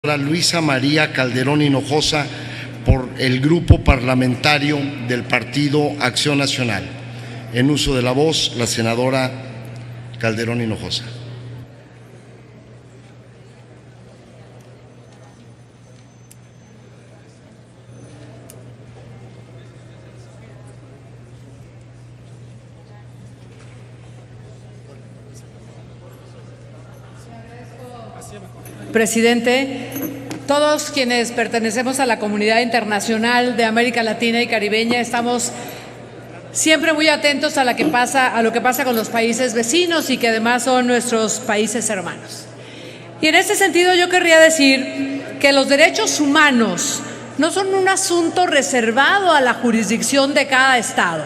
Luisa María Calderón Hinojosa por el Grupo Parlamentario del Partido Acción Nacional. En uso de la voz, la senadora Calderón Hinojosa. Presidente, todos quienes pertenecemos a la comunidad internacional de América Latina y Caribeña estamos siempre muy atentos a lo que pasa con los países vecinos y que además son nuestros países hermanos. Y en ese sentido yo querría decir que los derechos humanos no son un asunto reservado a la jurisdicción de cada estado.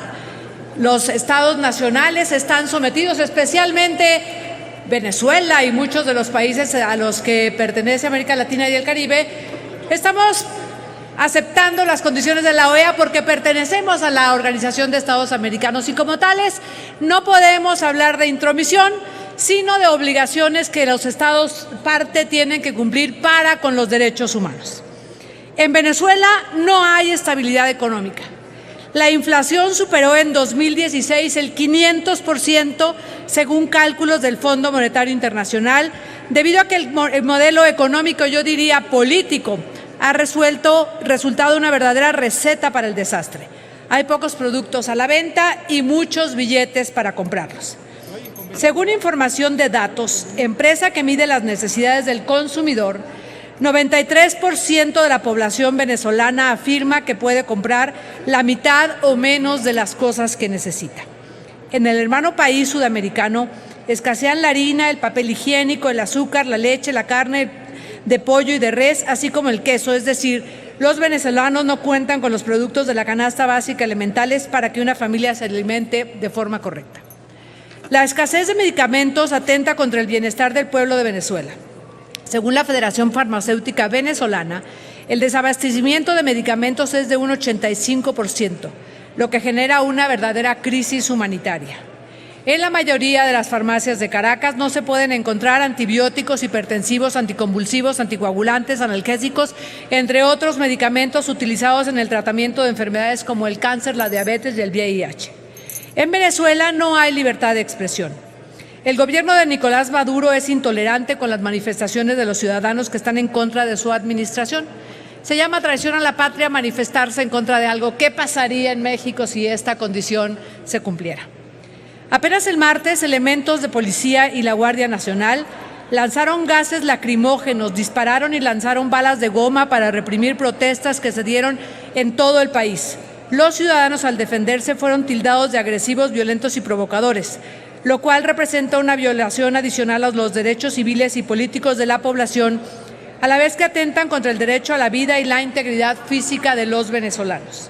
Los estados nacionales están sometidos, especialmente Venezuela y muchos de los países a los que pertenece América Latina y el Caribe, estamos aceptando las condiciones de la OEA porque pertenecemos a la Organización de Estados Americanos y como tales no podemos hablar de intromisión, sino de obligaciones que los estados parte tienen que cumplir para con los derechos humanos. En Venezuela no hay estabilidad económica. La inflación superó en 2016 el 500% según cálculos del Fondo Monetario Internacional, debido a que el modelo económico, yo diría político, ha resultado una verdadera receta para el desastre. Hay pocos productos a la venta y muchos billetes para comprarlos. Según información de Datos, empresa que mide las necesidades del consumidor, 93% de la población venezolana afirma que puede comprar la mitad o menos de las cosas que necesita. En el hermano país sudamericano escasean la harina, el papel higiénico, el azúcar, la leche, la carne de pollo y de res, así como el queso. Es decir, los venezolanos no cuentan con los productos de la canasta básica elementales para que una familia se alimente de forma correcta. La escasez de medicamentos atenta contra el bienestar del pueblo de Venezuela. Según la Federación Farmacéutica Venezolana, el desabastecimiento de medicamentos es de un 85%, lo que genera una verdadera crisis humanitaria. En la mayoría de las farmacias de Caracas no se pueden encontrar antibióticos, hipertensivos, anticonvulsivos, anticoagulantes, analgésicos, entre otros medicamentos utilizados en el tratamiento de enfermedades como el cáncer, la diabetes y el VIH. En Venezuela no hay libertad de expresión. El gobierno de Nicolás Maduro es intolerante con las manifestaciones de los ciudadanos que están en contra de su administración. Se llama traición a la patria manifestarse en contra de algo. ¿Qué pasaría en México si esta condición se cumpliera? Apenas el martes, elementos de policía y la Guardia Nacional lanzaron gases lacrimógenos, dispararon y lanzaron balas de goma para reprimir protestas que se dieron en todo el país. Los ciudadanos, al defenderse, fueron tildados de agresivos, violentos y provocadores, lo cual representa una violación adicional a los derechos civiles y políticos de la población, a la vez que atentan contra el derecho a la vida y la integridad física de los venezolanos.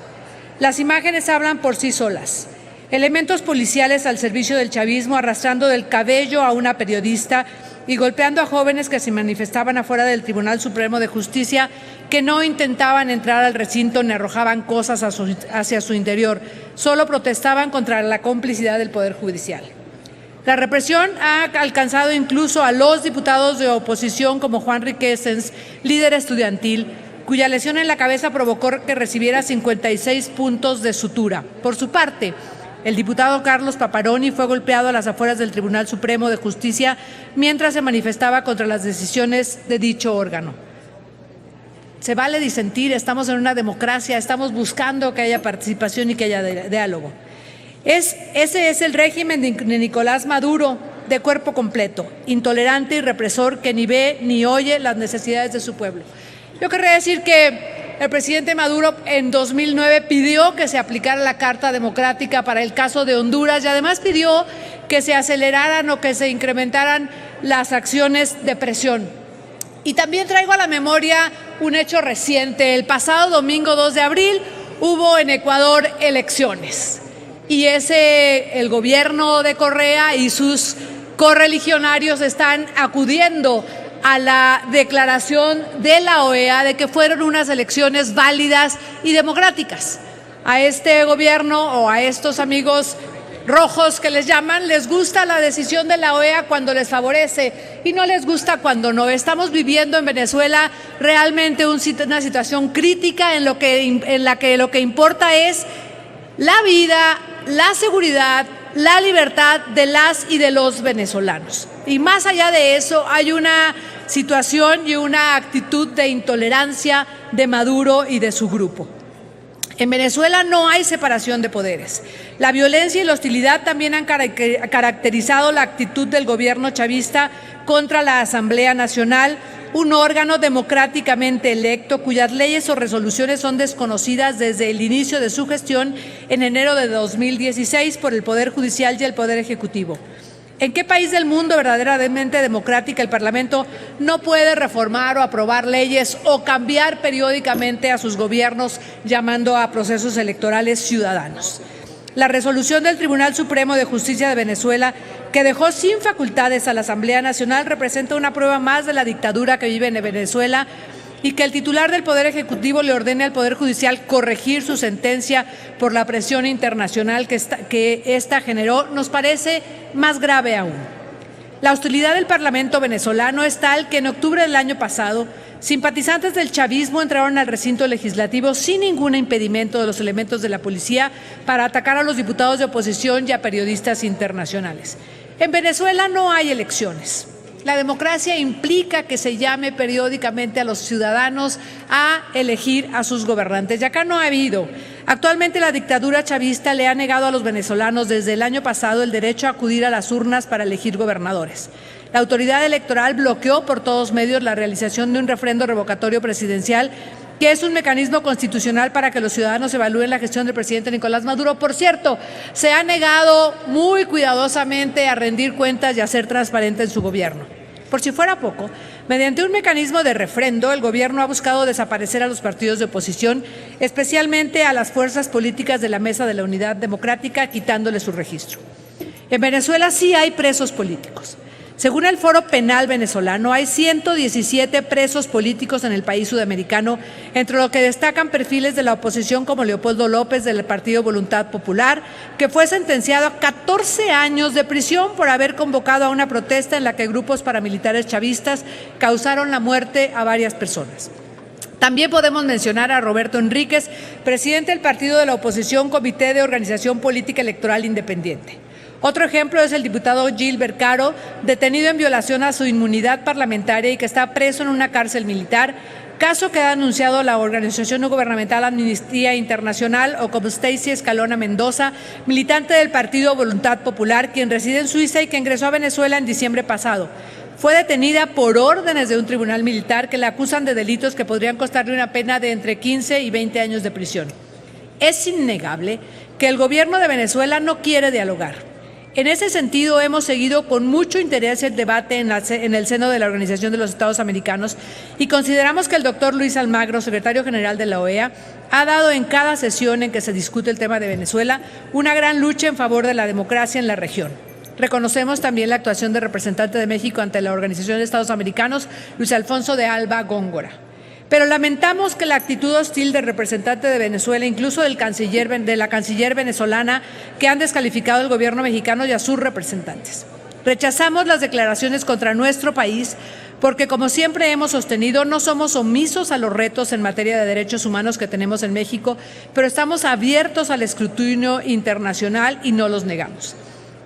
Las imágenes hablan por sí solas. Elementos policiales al servicio del chavismo arrastrando del cabello a una periodista y golpeando a jóvenes que se manifestaban afuera del Tribunal Supremo de Justicia, que no intentaban entrar al recinto ni arrojaban cosas hacia su interior, solo protestaban contra la complicidad del Poder Judicial. La represión ha alcanzado incluso a los diputados de oposición como Juan Riquesens, líder estudiantil, cuya lesión en la cabeza provocó que recibiera 56 puntos de sutura. Por su parte, el diputado Carlos Paparoni fue golpeado a las afueras del Tribunal Supremo de Justicia mientras se manifestaba contra las decisiones de dicho órgano. Se vale disentir, estamos en una democracia, estamos buscando que haya participación y que haya diálogo. Ese es el régimen de Nicolás Maduro, de cuerpo completo, intolerante y represor, que ni ve ni oye las necesidades de su pueblo. Yo querría decir que el presidente Maduro en 2009 pidió que se aplicara la Carta Democrática para el caso de Honduras y además pidió que se aceleraran o que se incrementaran las acciones de presión. Y también traigo a la memoria un hecho reciente. El pasado domingo 2 de abril hubo en Ecuador elecciones. Y el gobierno de Correa y sus correligionarios están acudiendo a la declaración de la OEA de que fueron unas elecciones válidas y democráticas. A este gobierno o a estos amigos rojos que les llaman, les gusta la decisión de la OEA cuando les favorece y no les gusta cuando no. Estamos viviendo en Venezuela realmente una situación crítica en la que lo que importa es la vida, la seguridad, la libertad de las y de los venezolanos. Y más allá de eso, hay una situación y una actitud de intolerancia de Maduro y de su grupo. En Venezuela no hay separación de poderes. La violencia y la hostilidad también han caracterizado la actitud del gobierno chavista contra la Asamblea Nacional, un órgano democráticamente electo cuyas leyes o resoluciones son desconocidas desde el inicio de su gestión en enero de 2016 por el Poder Judicial y el Poder Ejecutivo. ¿En qué país del mundo verdaderamente democrático el Parlamento no puede reformar o aprobar leyes o cambiar periódicamente a sus gobiernos llamando a procesos electorales ciudadanos? La resolución del Tribunal Supremo de Justicia de Venezuela, que dejó sin facultades a la Asamblea Nacional, representa una prueba más de la dictadura que vive en Venezuela, y que el titular del Poder Ejecutivo le ordene al Poder Judicial corregir su sentencia por la presión internacional que esta generó, nos parece más grave aún. La hostilidad del Parlamento venezolano es tal que en octubre del año pasado, simpatizantes del chavismo entraron al recinto legislativo sin ningún impedimento de los elementos de la policía para atacar a los diputados de oposición y a periodistas internacionales. En Venezuela no hay elecciones. La democracia implica que se llame periódicamente a los ciudadanos a elegir a sus gobernantes, y acá no ha habido. Actualmente la dictadura chavista le ha negado a los venezolanos desde el año pasado el derecho a acudir a las urnas para elegir gobernadores. La autoridad electoral bloqueó por todos medios la realización de un refrendo revocatorio presidencial, que es un mecanismo constitucional para que los ciudadanos evalúen la gestión del presidente Nicolás Maduro. Por cierto, se ha negado muy cuidadosamente a rendir cuentas y a ser transparente en su gobierno. Por si fuera poco, mediante un mecanismo de refrendo, el gobierno ha buscado desaparecer a los partidos de oposición, especialmente a las fuerzas políticas de la Mesa de la Unidad Democrática, quitándoles su registro. En Venezuela sí hay presos políticos. Según el Foro Penal venezolano, hay 117 presos políticos en el país sudamericano, entre los que destacan perfiles de la oposición como Leopoldo López del Partido Voluntad Popular, que fue sentenciado a 14 años de prisión por haber convocado a una protesta en la que grupos paramilitares chavistas causaron la muerte a varias personas. También podemos mencionar a Roberto Enríquez, presidente del partido de la oposición Comité de Organización Política Electoral Independiente. Otro ejemplo es el diputado Gilbert Caro, detenido en violación a su inmunidad parlamentaria y que está preso en una cárcel militar, caso que ha anunciado la organización no gubernamental Amnistía Internacional, o como Stacy Escalona Mendoza, militante del Partido Voluntad Popular, quien reside en Suiza y que ingresó a Venezuela en diciembre pasado. Fue detenida por órdenes de un tribunal militar que la acusan de delitos que podrían costarle una pena de entre 15 y 20 años de prisión. Es innegable que el gobierno de Venezuela no quiere dialogar. En ese sentido, hemos seguido con mucho interés el debate en el seno de la Organización de los Estados Americanos y consideramos que el doctor Luis Almagro, secretario general de la OEA, ha dado en cada sesión en que se discute el tema de Venezuela una gran lucha en favor de la democracia en la región. Reconocemos también la actuación del representante de México ante la Organización de Estados Americanos, Luis Alfonso de Alba Góngora. Pero lamentamos que la actitud hostil del representante de Venezuela, incluso de la canciller venezolana, que han descalificado al gobierno mexicano y a sus representantes. Rechazamos las declaraciones contra nuestro país porque, como siempre hemos sostenido, no somos omisos a los retos en materia de derechos humanos que tenemos en México, pero estamos abiertos al escrutinio internacional y no los negamos.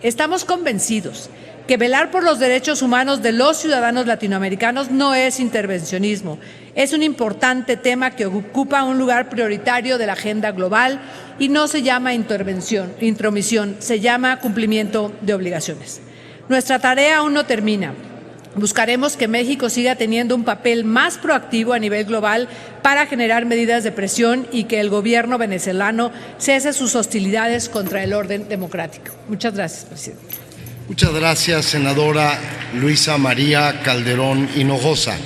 Estamos convencidos que velar por los derechos humanos de los ciudadanos latinoamericanos no es intervencionismo, es un importante tema que ocupa un lugar prioritario de la agenda global y no se llama intromisión, se llama cumplimiento de obligaciones. Nuestra tarea aún no termina. Buscaremos que México siga teniendo un papel más proactivo a nivel global para generar medidas de presión y que el gobierno venezolano cese sus hostilidades contra el orden democrático. Muchas gracias, presidente. Muchas gracias, senadora Luisa María Calderón Hinojosa.